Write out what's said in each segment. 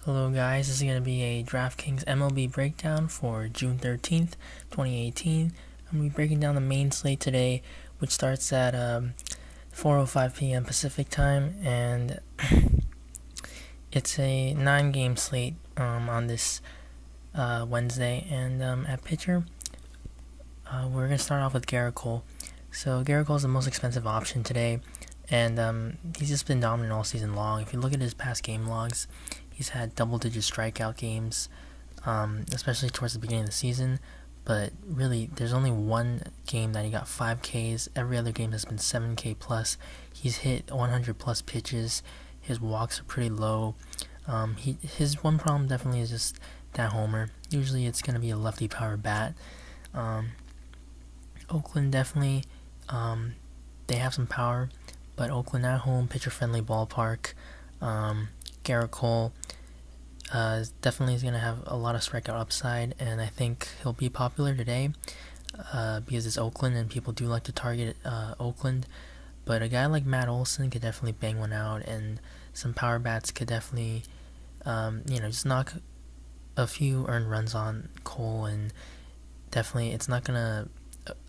Hello guys, this is going to be a Draftkings MLB breakdown for June 13th, 2018. I'm going to be breaking down the main slate today, which starts at 4:05 p.m. Pacific time, and it's a 9-game slate on this Wednesday. And at pitcher, we're going to start off with Garrett Cole. So Garrett Cole is the most expensive option today, and he's just been dominant all season long. If you look at his past game logs, he's had double-digit strikeout games, especially towards the beginning of the season. But really, there's only one game that he got 5Ks. Every other game has been 7K plus. He's hit 100 plus pitches. His walks are pretty low. His one problem definitely is just that homer. Usually it's going to be a lefty power bat. Oakland definitely, they have some power, but Oakland at home, pitcher-friendly ballpark. Garrett Cole definitely is going to have a lot of strikeout upside, and I think he'll be popular today because it's Oakland and people do like to target Oakland. But a guy like Matt Olson could definitely bang one out, and some power bats could definitely, just knock a few earned runs on Cole, and definitely it's not going to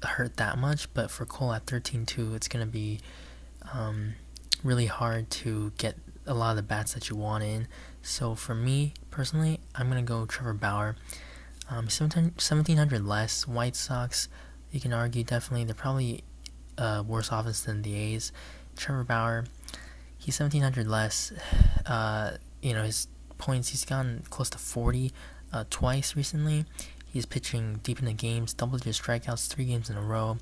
hurt that much. But for Cole at 13-2, it's going to be really hard to get a lot of the bats that you want in. So for me personally, I'm gonna go Trevor Bauer. 1,700 less. White Sox, you can argue definitely they're probably worse offense than the A's. Trevor Bauer, he's 1,700 less. His points, he's gotten close to 40 twice recently. He's pitching deep into games, double-digit strikeouts 3 games in a row.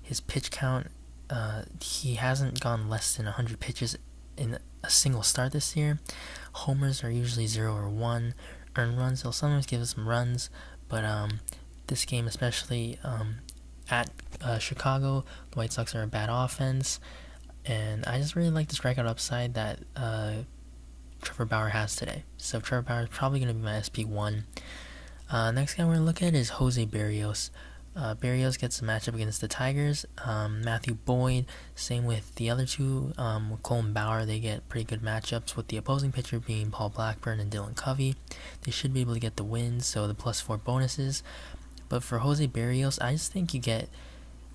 His pitch count, he hasn't gone less than 100 pitches in a single start this year. Homers are usually 0 or 1. Earned runs, he'll sometimes give us some runs, but this game especially at Chicago, the White Sox are a bad offense, and I just really like the strikeout upside that Trevor Bauer has today. So Trevor Bauer is probably going to be my SP1. Next guy we're going to look at is Jose Berrios. Berrios gets a matchup against the Tigers. Matthew Boyd, same with the other two. With Cole and Bauer, they get pretty good matchups, with the opposing pitcher being Paul Blackburn and Dylan Covey. They should be able to get the wins, so the +4 bonuses. But for Jose Berrios, I just think you get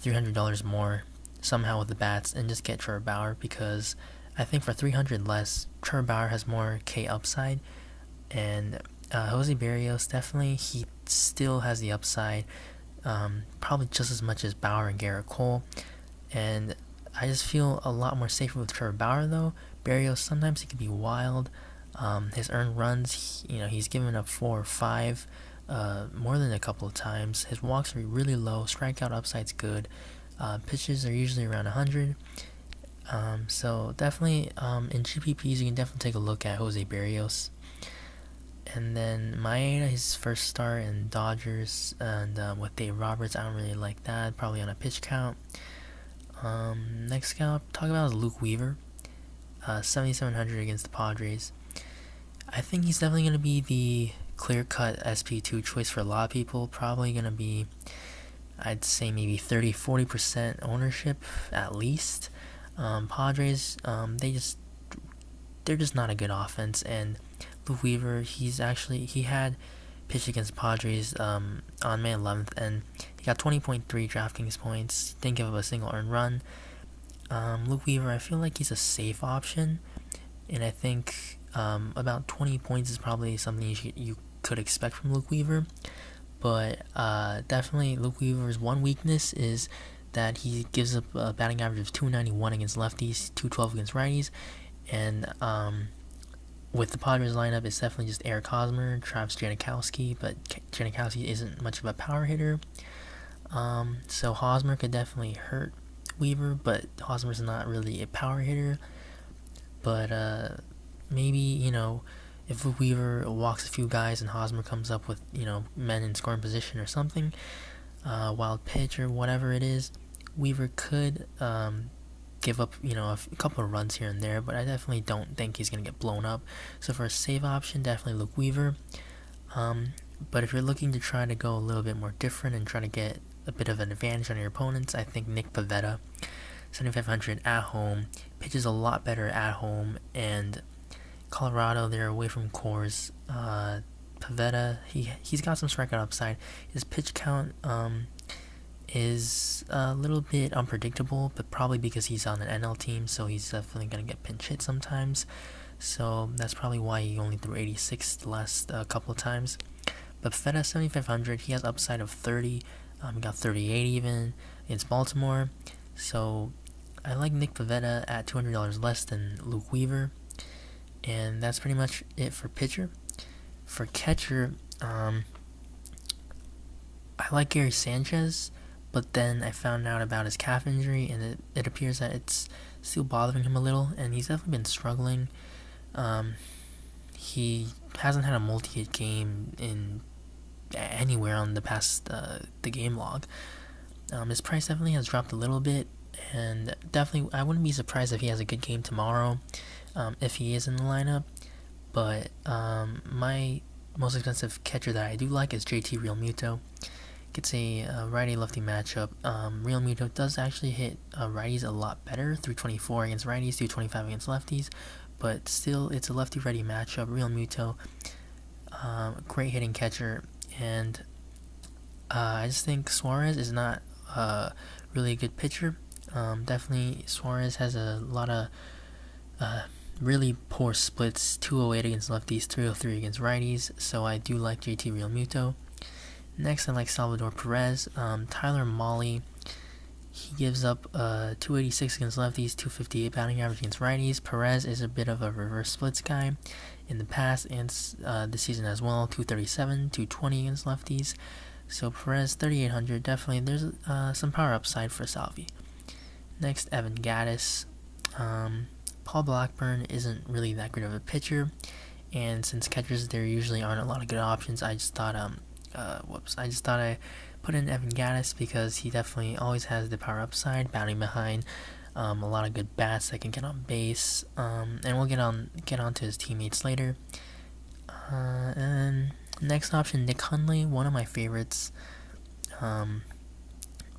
$300 more somehow with the bats and just get Trevor Bauer, because I think for $300 less, Trevor Bauer has more K upside, and Jose Berrios definitely, he still has the upside. Probably just as much as Bauer and Garrett Cole, and I just feel a lot more safer with Trevor Bauer though. Berrios, sometimes he can be wild. His earned runs, he's given up 4 or 5 more than a couple of times. His walks are really low, strikeout upside's good. Pitches are usually around 100. So definitely in GPPs you can definitely take a look at Jose Berrios. And then Maeda, his first start in Dodgers, and with Dave Roberts, I don't really like that. Probably on a pitch count. Next guy I'll talk about is Luke Weaver, 7,700 against the Padres. I think he's definitely going to be the clear-cut SP2 choice for a lot of people. Probably going to be, I'd say maybe 30-40% ownership at least. Padres, they're just not a good offense, and Luke Weaver, he had pitched against Padres on May 11th, and he got 20.3 Draftkings points. Didn't give up a single earned run. Luke Weaver, I feel like he's a safe option, and I think about 20 points is probably something you could expect from Luke Weaver. But definitely Luke Weaver's one weakness is that he gives up a batting average of 291 against lefties, 212 against righties, and with the Padres lineup, it's definitely just Eric Hosmer, Travis Janikowski, but Janikowski isn't much of a power hitter. So Hosmer could definitely hurt Weaver, but Hosmer's not really a power hitter. But maybe, if Weaver walks a few guys and Hosmer comes up with, men in scoring position or something, wild pitch or whatever it is, Weaver could give up, a couple of runs here and there, but I definitely don't think he's going to get blown up. So for a save option, definitely Luke Weaver. But if you're looking to try to go a little bit more different and try to get a bit of an advantage on your opponents, I think Nick Pivetta, 7,500 at home, pitches a lot better at home, and Colorado, they're away from Coors. Pavetta, he's got some strikeout upside. His pitch count is a little bit unpredictable, but probably because he's on an NL team, so he's definitely gonna get pinch hit sometimes. So that's probably why he only threw 86 the last couple of times. But Pavetta 7,500, he has upside of 30. He got 38 even against Baltimore. So I like Nick Pavetta at $200 less than Luke Weaver. And that's pretty much it for pitcher. For catcher, I like Gary Sanchez, but then I found out about his calf injury, and it appears that it's still bothering him a little, and he's definitely been struggling. He hasn't had a multi-hit game in anywhere on the past the game log. His price definitely has dropped a little bit, and definitely I wouldn't be surprised if he has a good game tomorrow, if he is in the lineup. But my most expensive catcher that I do like is JT Realmuto. Gets a righty-lefty matchup. Realmuto does actually hit righties a lot better, 324 against righties, 225 against lefties, but still it's a lefty-righty matchup. Realmuto, great hitting catcher, and I just think Suarez is not really a good pitcher. Definitely Suarez has a lot of really poor splits, 208 against lefties, 303 against righties, so I do like JT Realmuto. Next, I like Salvador Perez. Tyler Mahle, he gives up 286 against lefties, 258 batting average against righties. Perez is a bit of a reverse splits guy in the past and this season as well, 237, 220 against lefties. So Perez, 3,800, definitely there's some power upside for Salvi. Next, Evan Gattis. Paul Blackburn isn't really that great of a pitcher, and since catchers there usually aren't a lot of good options, I just thought I put in Evan Gattis because he definitely always has the power upside, batting behind, a lot of good bats that can get on base, and we'll get on to his teammates later. And next option, Nick Hundley, one of my favorites.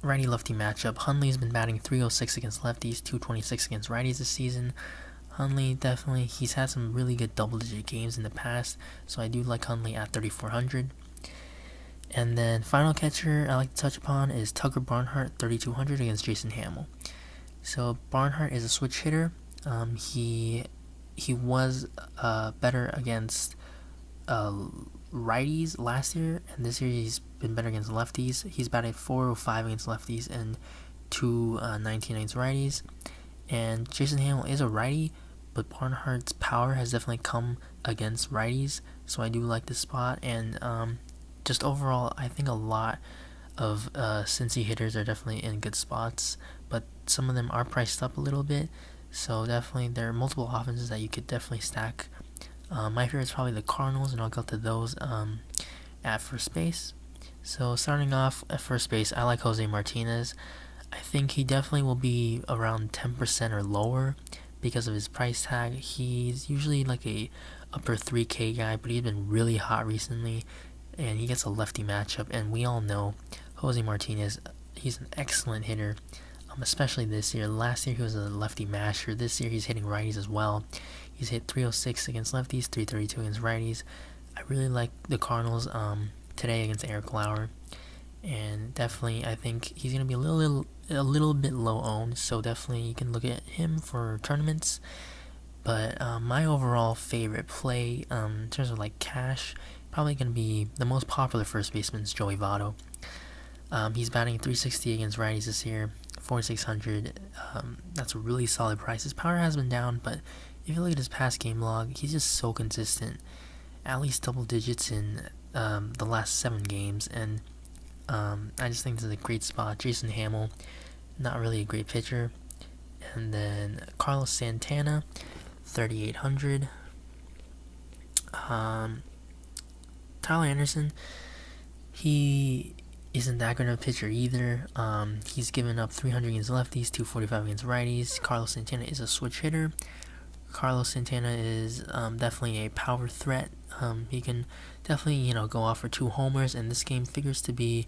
Righty-lefty matchup. Hundley's been batting 306 against lefties, 226 against righties this season. Hundley, definitely, he's had some really good double-digit games in the past, so I do like Hundley at 3,400. And then final catcher I like to touch upon is Tucker Barnhart, 3,200 against Jason Hamill. So Barnhart is a switch hitter. He was better against righties last year, and this year he's been better against lefties. He's batted 405 against lefties and 219 against righties. And Jason Hamill is a righty, but Barnhart's power has definitely come against righties, so I do like this spot. And just overall, I think a lot of Cincy hitters are definitely in good spots, but some of them are priced up a little bit, so definitely there are multiple offenses that you could definitely stack. My favorite is probably the Cardinals, and I'll go to those at first base. So starting off at first base, I like Jose Martinez. I think he definitely will be around 10% or lower because of his price tag. He's usually like a upper 3K guy, but he's been really hot recently, and he gets a lefty matchup, and we all know Jose Martinez, he's an excellent hitter, especially this year. Last year he was a lefty masher. This year he's hitting righties as well. He's hit 306 against lefties, 332 against righties. I really like the Cardinals today against Eric Lauer, and definitely I think he's going to be a little bit low owned, so definitely you can look at him for tournaments. But my overall favorite play in terms of like cash, probably going to be the most popular first baseman is Joey Votto. He's batting 360 against righties this year, 4,600. That's a really solid price. His power has been down, but if you look at his past game log, he's just so consistent, at least double digits in the last 7 games, and I just think this is a great spot. Jason Hamill, not really a great pitcher. And then Carlos Santana, 3,800. Tyler Anderson, he isn't that good of a pitcher either. He's given up 300 against lefties, 245 against righties. Carlos Santana is a switch hitter. Carlos Santana is definitely a power threat. He can definitely, go off for 2 homers, and this game figures to be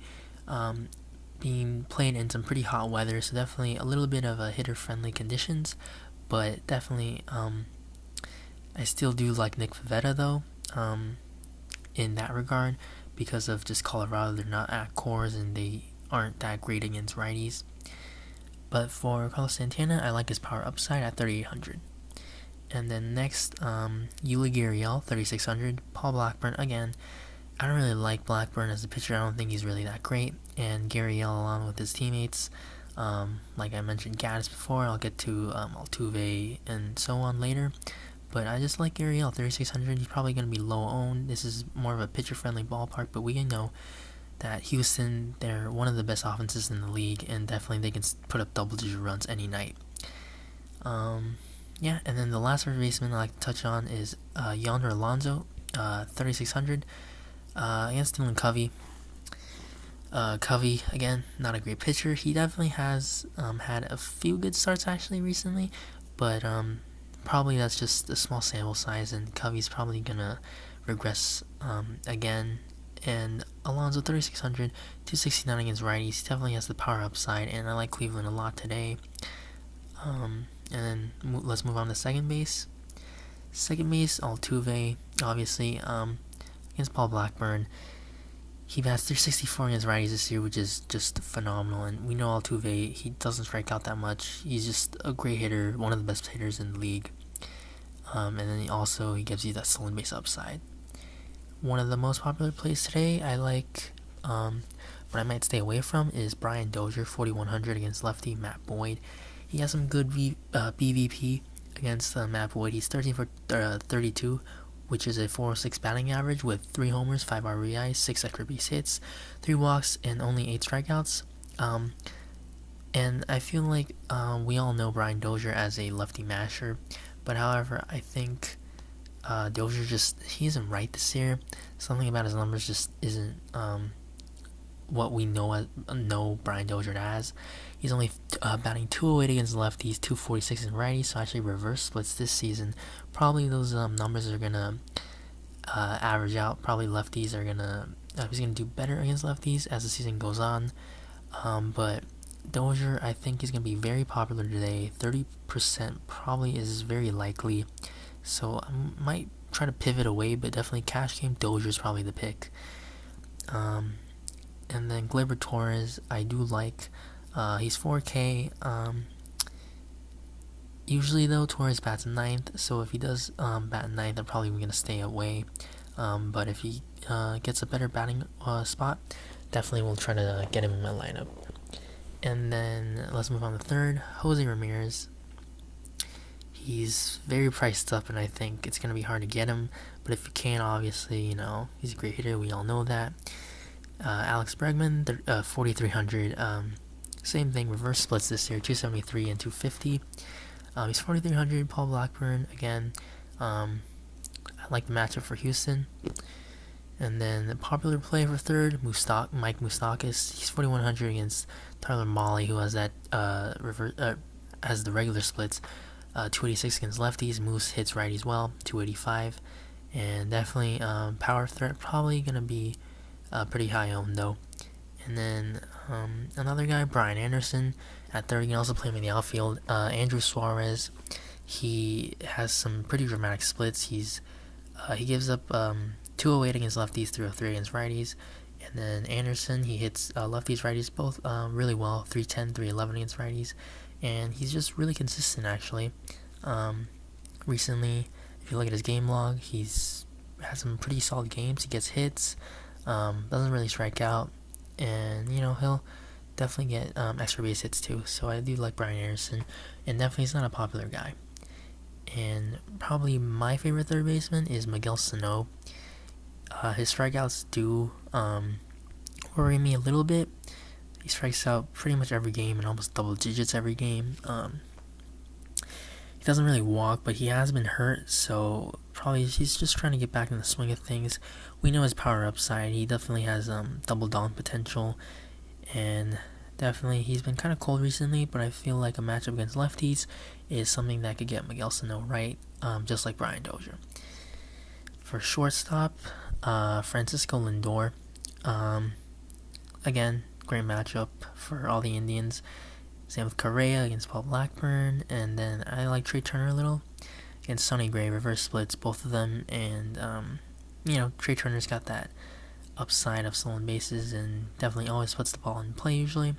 being played in some pretty hot weather, so definitely a little bit of a hitter-friendly conditions, but definitely I still do like Nick Pivetta though, in that regard, because of just Colorado. They're not at cores and they aren't that great against righties. But for Carlos Santana, I like his power upside at 3,800. And then next, Yuli Gurriel, 3,600. Paul Blackburn, again, I don't really like Blackburn as a pitcher. I don't think he's really that great. And Gurriel, along with his teammates, like I mentioned Gaddis before, I'll get to Altuve and so on later. But I just like Gurriel, 3,600. He's probably going to be low owned. This is more of a pitcher-friendly ballpark, but we know that Houston, they're one of the best offenses in the league, and definitely they can put up double-digit runs any night. Yeah, and then the last first baseman I like to touch on is Yonder Alonso, 3,600, against Dylan Covey. Covey, again, not a great pitcher. He definitely has had a few good starts actually recently, but probably that's just a small sample size, and Covey's probably gonna regress again. And Alonso, 3,600, 269 against righties. He definitely has the power upside, and I like Cleveland a lot today. And then let's move on to second base. Second base, Altuve, obviously, against Paul Blackburn. He bats 364 against righties this year, which is just phenomenal. And we know Altuve, he doesn't strike out that much. He's just a great hitter, one of the best hitters in the league. And then he gives you that stolen base upside. One of the most popular plays today I like, but I might stay away from, is Brian Dozier, 4,100 against lefty Matt Boyd. He has some good BVP against Matt Boyd. He's 13 for 32, which is a 406 batting average with 3 homers, 5 RBIs, 6 extra base hits, 3 walks, and only 8 strikeouts. And I feel like we all know Brian Dozier as a lefty masher, but however, I think Dozier he isn't right this year. Something about his numbers just isn't what we know Brian Dozier as. He's only batting 208 against lefties, 246 in righties, so actually reverse splits this season. Probably those numbers are gonna average out. Probably lefties are he's gonna do better against lefties as the season goes on. But Dozier, I think he's gonna be very popular today. 30% probably is very likely. So I might try to pivot away, but definitely cash game Dozier is probably the pick. And then Gleyber Torres, I do like. He's 4K. Usually though, Torres bats 9th, so if he does bat 9th, I'm probably going to stay away. But if he gets a better batting spot, definitely will try to get him in my lineup. And then let's move on to third, Jose Ramirez. He's very priced up, and I think it's going to be hard to get him. But if you can, obviously, he's a great hitter. We all know that. Alex Bregman, 4,300. Same thing, reverse splits this year, 273 and 250. He's 4,300. Paul Blackburn, again. I like the matchup for Houston. And then the popular play for third, Mike Moustakas. He's 4,100 against Tyler Mahle, who has that has the regular splits. 286 against lefties. Moose hits righties well, 285. And definitely power threat, probably going to be pretty high owned though. And then another guy, Brian Anderson, at third. You can also play him in the outfield. Andrew Suarez, he has some pretty dramatic splits. He gives up 208 against lefties, 303 against righties. And then Anderson, he hits lefties, righties both really well, 310, 311 against righties. And he's just really consistent actually. Recently, if you look at his game log, he's had some pretty solid games. He gets hits, doesn't really strike out, and he'll definitely get extra base hits too. So I do like Brian Anderson, and definitely he's not a popular guy. And probably my favorite third baseman is Miguel Sano. His strikeouts do worry me a little bit. He strikes out pretty much every game and almost double digits every game. He doesn't really walk, but he has been hurt, so probably he's just trying to get back in the swing of things. We know his power upside. He definitely has double down potential, and definitely he's been kind of cold recently, but I feel like a matchup against lefties is something that could get Miguel Sano right, just like Brian Dozier. For shortstop, Francisco Lindor. Again, great matchup for all the Indians. Same with Correa against Paul Blackburn, and then I like Trey Turner a little against Sonny Gray, reverse splits, both of them, and Trey Turner's got that upside of stolen bases and definitely always puts the ball in play usually.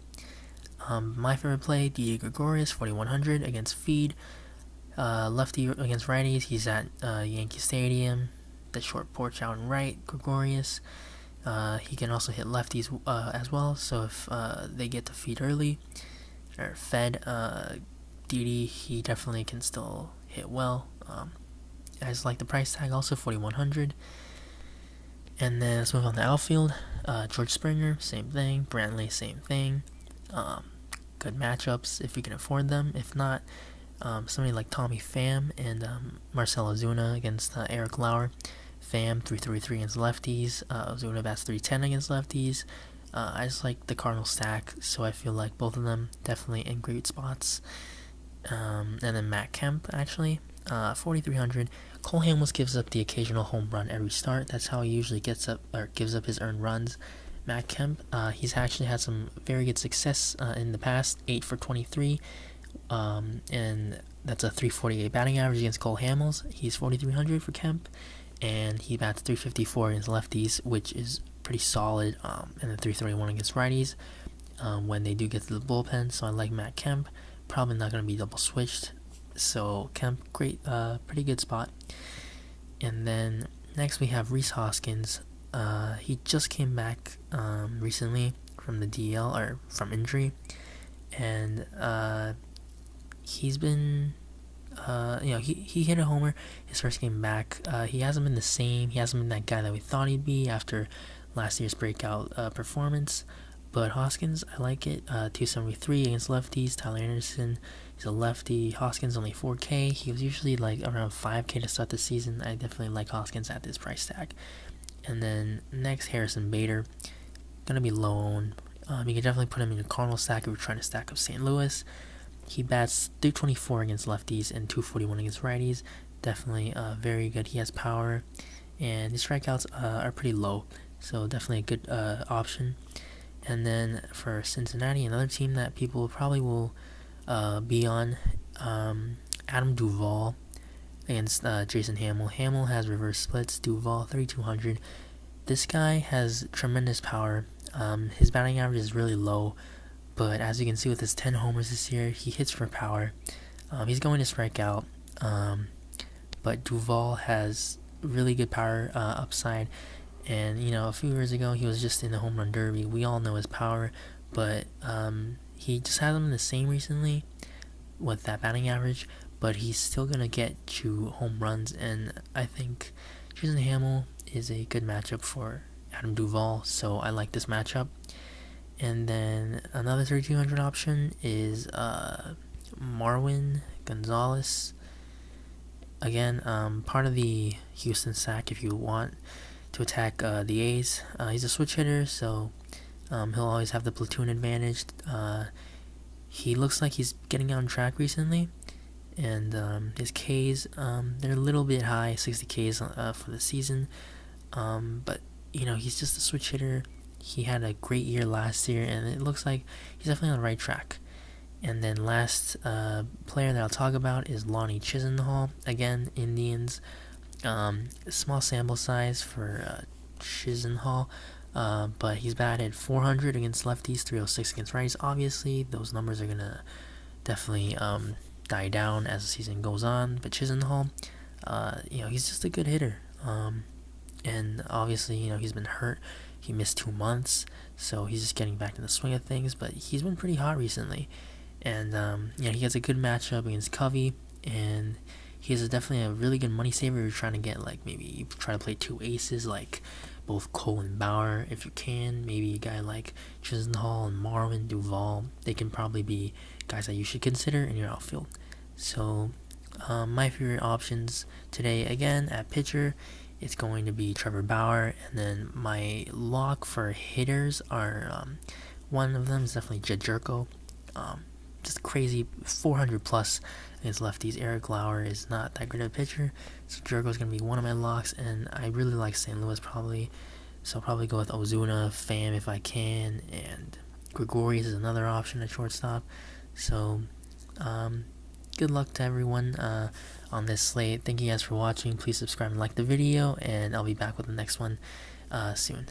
My favorite play, D.A. Gregorius, 4,100 against Feed. Lefty against righties, he's at Yankee Stadium, the short porch out and right, Gregorius. He can also hit lefties as well, so if they get the feed early, or fed, Didi, he definitely can still hit well. I just like the price tag also, 4,100. And then let's move on to outfield. George Springer, same thing. Brantley, same thing. Good matchups if you can afford them. If not, somebody like Tommy Pham and Marcell Ozuna against Eric Lauer. Pham 333 against lefties. Ozuna bats 310 against lefties. I just like the Cardinal stack, so I feel like both of them definitely in great spots. And then Matt Kemp, actually, 4,300. Cole Hamels gives up the occasional home run every start. That's how he usually gives up his earned runs. Matt Kemp, he's actually had some very good success in the past, 8 for 23, and that's a 348 batting average against Cole Hamels. He's 4,300 for Kemp, and he bats 354 against lefties, which is pretty solid, and then 331 against righties when they do get to the bullpen. So I like Matt Kemp. Probably not going to be double switched. So Kemp, great, pretty good spot. And then next we have Rhys Hoskins. He just came back recently from the DL, or from injury, and he's been he hit a homer his first game back. He hasn't been the same. He hasn't been that guy that we thought he'd be after last year's breakout performance. But Hoskins, I like it. 273 against lefties. Tyler Anderson, he's a lefty. Hoskins only 4K. He was usually like around 5K to start the season. I definitely like Hoskins at this price tag. And then next, Harrison Bader. Gonna be low owned. You can definitely put him in your Cardinal stack if you're trying to stack up St. Louis. He bats 324 against lefties and 241 against righties. Definitely very good. He has power, and his strikeouts are pretty low. So definitely a good option. And then for Cincinnati, another team that people probably will be on, Adam Duvall against Jason Hamill. Hamill has reverse splits. Duvall 3,200. This guy has tremendous power. His batting average is really low, but as you can see with his 10 homers this year, he hits for power. He's going to strike out, but Duvall has really good power upside. And, a few years ago, he was just in the home run derby. We all know his power, but he just hasn't been the same recently with that batting average, but he's still going to get you home runs, and I think Jason Hamill is a good matchup for Adam Duvall, so I like this matchup. And then another 3,200 option is Marwin Gonzalez. Again, part of the Houston stack if you want to attack the A's. He's a switch hitter, so he'll always have the platoon advantage. He looks like he's getting on track recently, and his Ks, they're a little bit high, 60 Ks for the season, but he's just a switch hitter. He had a great year last year, and it looks like he's definitely on the right track. And then last player that I'll talk about is Lonnie Chisenhall. Again, Indians. Small sample size for Chisenhall, but he's batted 400 against lefties, 306 against righties. Obviously, those numbers are gonna definitely die down as the season goes on. But Chisenhall, he's just a good hitter. And obviously, he's been hurt. He missed 2 months, so he's just getting back to the swing of things. But he's been pretty hot recently, and he has a good matchup against Covey, and he is definitely a really good money saver if you're trying to get, like, maybe you try to play 2 aces, like both Cole and Bauer if you can. Maybe a guy like Chisenhall and Marwin Duvall. They can probably be guys that you should consider in your outfield. So, my favorite options today, again, at pitcher, it's going to be Trevor Bauer. And then my lock for hitters are, one of them is definitely Jed Jerko. Just crazy, 400 plus against lefties. Eric Lauer is not that great of a pitcher, so Jerko's going to be one of my locks, and I really like St. Louis probably, so I'll probably go with Ozuna, Pham if I can, and Gregorius is another option at shortstop. So, good luck to everyone on this slate. Thank you guys for watching. Please subscribe and like the video, and I'll be back with the next one soon.